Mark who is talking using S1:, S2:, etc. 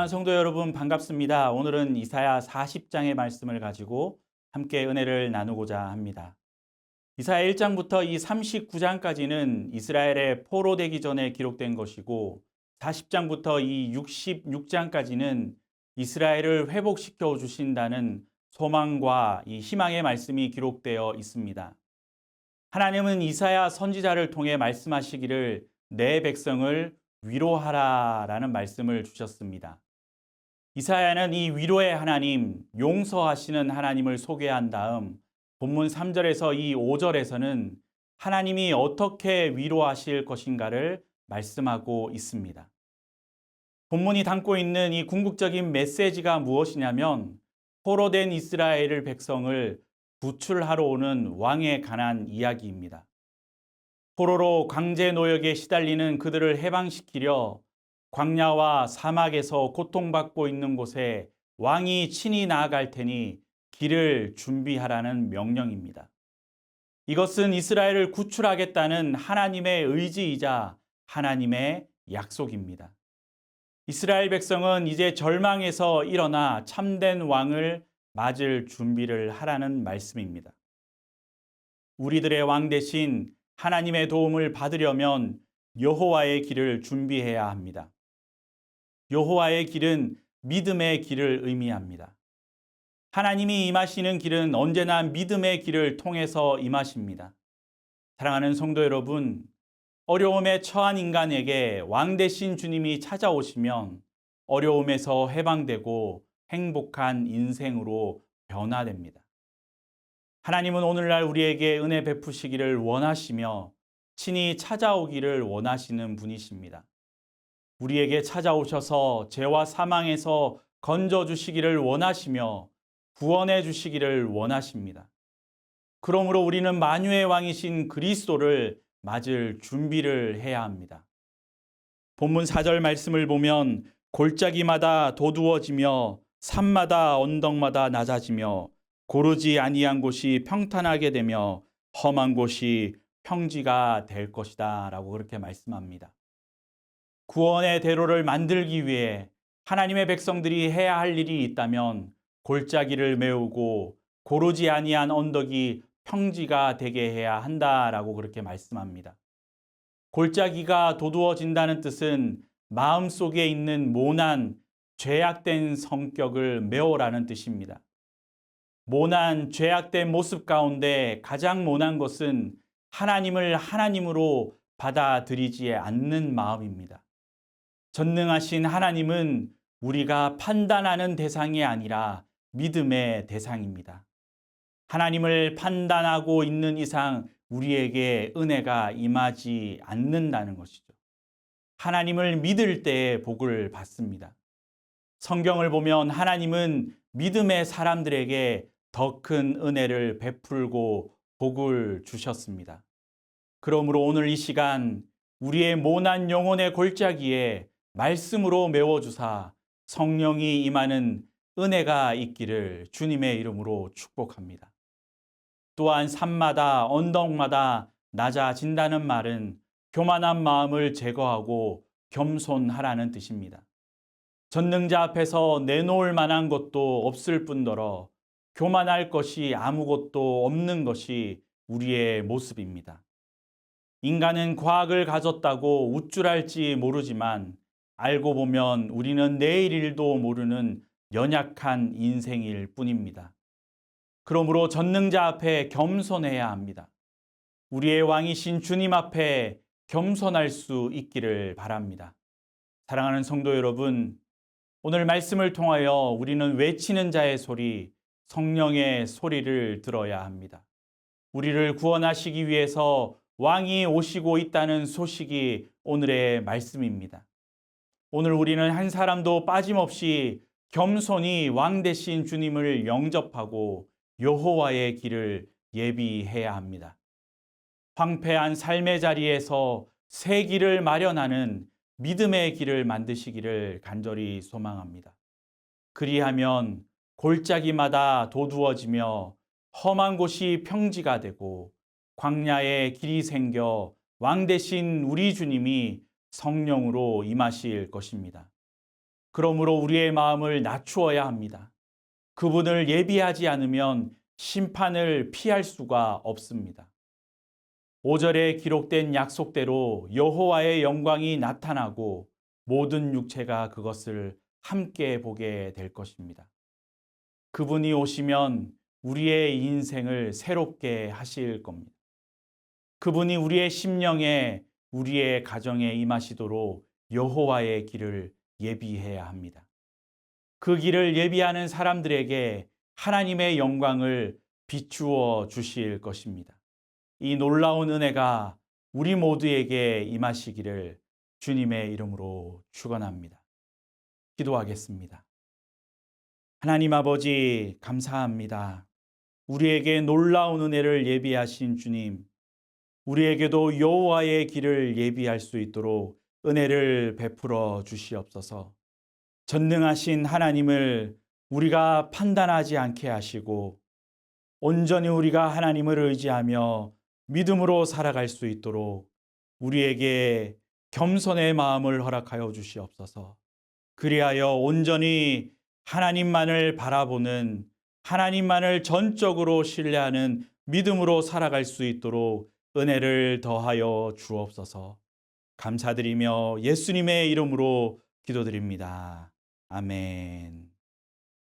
S1: 사랑하는 성도 여러분 반갑습니다. 오늘은 이사야 40장의 말씀을 가지고 함께 은혜를 나누고자 합니다. 이사야 1장부터 이 39장까지는 이스라엘의 포로되기 전에 기록된 것이고 40장부터 이 66장까지는 이스라엘을 회복시켜 주신다는 소망과 이 희망의 말씀이 기록되어 있습니다. 하나님은 이사야 선지자를 통해 말씀하시기를 내 백성을 위로하라라는 말씀을 주셨습니다. 이사야는 이 위로의 하나님, 용서하시는 하나님을 소개한 다음 본문 3절에서 이 5절에서는 하나님이 어떻게 위로하실 것인가를 말씀하고 있습니다. 본문이 담고 있는 이 궁극적인 메시지가 무엇이냐면 포로된 이스라엘 백성을 구출하러 오는 왕에 관한 이야기입니다. 포로로 강제 노역에 시달리는 그들을 해방시키려 광야와 사막에서 고통받고 있는 곳에 왕이 친히 나아갈 테니 길을 준비하라는 명령입니다. 이것은 이스라엘을 구출하겠다는 하나님의 의지이자 하나님의 약속입니다. 이스라엘 백성은 이제 절망에서 일어나 참된 왕을 맞을 준비를 하라는 말씀입니다. 우리들의 왕 대신 하나님의 도움을 받으려면 여호와의 길을 준비해야 합니다. 여호와의 길은 믿음의 길을 의미합니다. 하나님이 임하시는 길은 언제나 믿음의 길을 통해서 임하십니다. 사랑하는 성도 여러분, 어려움에 처한 인간에게 왕 되신 주님이 찾아오시면 어려움에서 해방되고 행복한 인생으로 변화됩니다. 하나님은 오늘날 우리에게 은혜 베푸시기를 원하시며 친히 찾아오기를 원하시는 분이십니다. 우리에게 찾아오셔서 죄와 사망에서 건져주시기를 원하시며 구원해 주시기를 원하십니다. 그러므로 우리는 만유의 왕이신 그리스도를 맞을 준비를 해야 합니다. 본문 4절 말씀을 보면 골짜기마다 도두어지며 산마다 언덕마다 낮아지며 고르지 아니한 곳이 평탄하게 되며 험한 곳이 평지가 될 것이다 라고 그렇게 말씀합니다. 구원의 대로를 만들기 위해 하나님의 백성들이 해야 할 일이 있다면 골짜기를 메우고 고르지 아니한 언덕이 평지가 되게 해야 한다라고 그렇게 말씀합니다. 골짜기가 도두어진다는 뜻은 마음속에 있는 모난, 죄악된 성격을 메우라는 뜻입니다. 모난, 죄악된 모습 가운데 가장 모난 것은 하나님을 하나님으로 받아들이지 않는 마음입니다. 전능하신 하나님은 우리가 판단하는 대상이 아니라 믿음의 대상입니다. 하나님을 판단하고 있는 이상 우리에게 은혜가 임하지 않는다는 것이죠. 하나님을 믿을 때에 복을 받습니다. 성경을 보면 하나님은 믿음의 사람들에게 더 큰 은혜를 베풀고 복을 주셨습니다. 그러므로 오늘 이 시간 우리의 모난 영혼의 골짜기에 말씀으로 메워주사 성령이 임하는 은혜가 있기를 주님의 이름으로 축복합니다. 또한 산마다 언덕마다 낮아진다는 말은 교만한 마음을 제거하고 겸손하라는 뜻입니다. 전능자 앞에서 내놓을 만한 것도 없을 뿐더러 교만할 것이 아무것도 없는 것이 우리의 모습입니다. 인간은 과학을 가졌다고 우쭐할지 모르지만 알고 보면 우리는 내일 일도 모르는 연약한 인생일 뿐입니다. 그러므로 전능자 앞에 겸손해야 합니다. 우리의 왕이신 주님 앞에 겸손할 수 있기를 바랍니다. 사랑하는 성도 여러분, 오늘 말씀을 통하여 우리는 외치는 자의 소리, 성령의 소리를 들어야 합니다. 우리를 구원하시기 위해서 왕이 오시고 있다는 소식이 오늘의 말씀입니다. 오늘 우리는 한 사람도 빠짐없이 겸손히 왕 되신 주님을 영접하고 여호와의 길을 예비해야 합니다. 황폐한 삶의 자리에서 새 길을 마련하는 믿음의 길을 만드시기를 간절히 소망합니다. 그리하면 골짜기마다 도두어지며 험한 곳이 평지가 되고 광야에 길이 생겨 왕 되신 우리 주님이 성령으로 임하실 것입니다. 그러므로 우리의 마음을 낮추어야 합니다. 그분을 예비하지 않으면 심판을 피할 수가 없습니다. 5절에 기록된 약속대로 여호와의 영광이 나타나고 모든 육체가 그것을 함께 보게 될 것입니다. 그분이 오시면 우리의 인생을 새롭게 하실 겁니다. 그분이 우리의 심령에, 우리의 가정에 임하시도록 여호와의 길을 예비해야 합니다. 그 길을 예비하는 사람들에게 하나님의 영광을 비추어 주실 것입니다. 이 놀라운 은혜가 우리 모두에게 임하시기를 주님의 이름으로 축원합니다. 기도하겠습니다. 하나님 아버지 감사합니다. 우리에게 놀라운 은혜를 예비하신 주님, 우리에게도 여호와의 길을 예비할 수 있도록 은혜를 베풀어 주시옵소서. 전능하신 하나님을 우리가 판단하지 않게 하시고 온전히 우리가 하나님을 의지하며 믿음으로 살아갈 수 있도록 우리에게 겸손의 마음을 허락하여 주시옵소서. 그리하여 온전히 하나님만을 바라보는, 하나님만을 전적으로 신뢰하는 믿음으로 살아갈 수 있도록 은혜를 더하여 주옵소서. 감사드리며 예수님의 이름으로 기도드립니다. 아멘.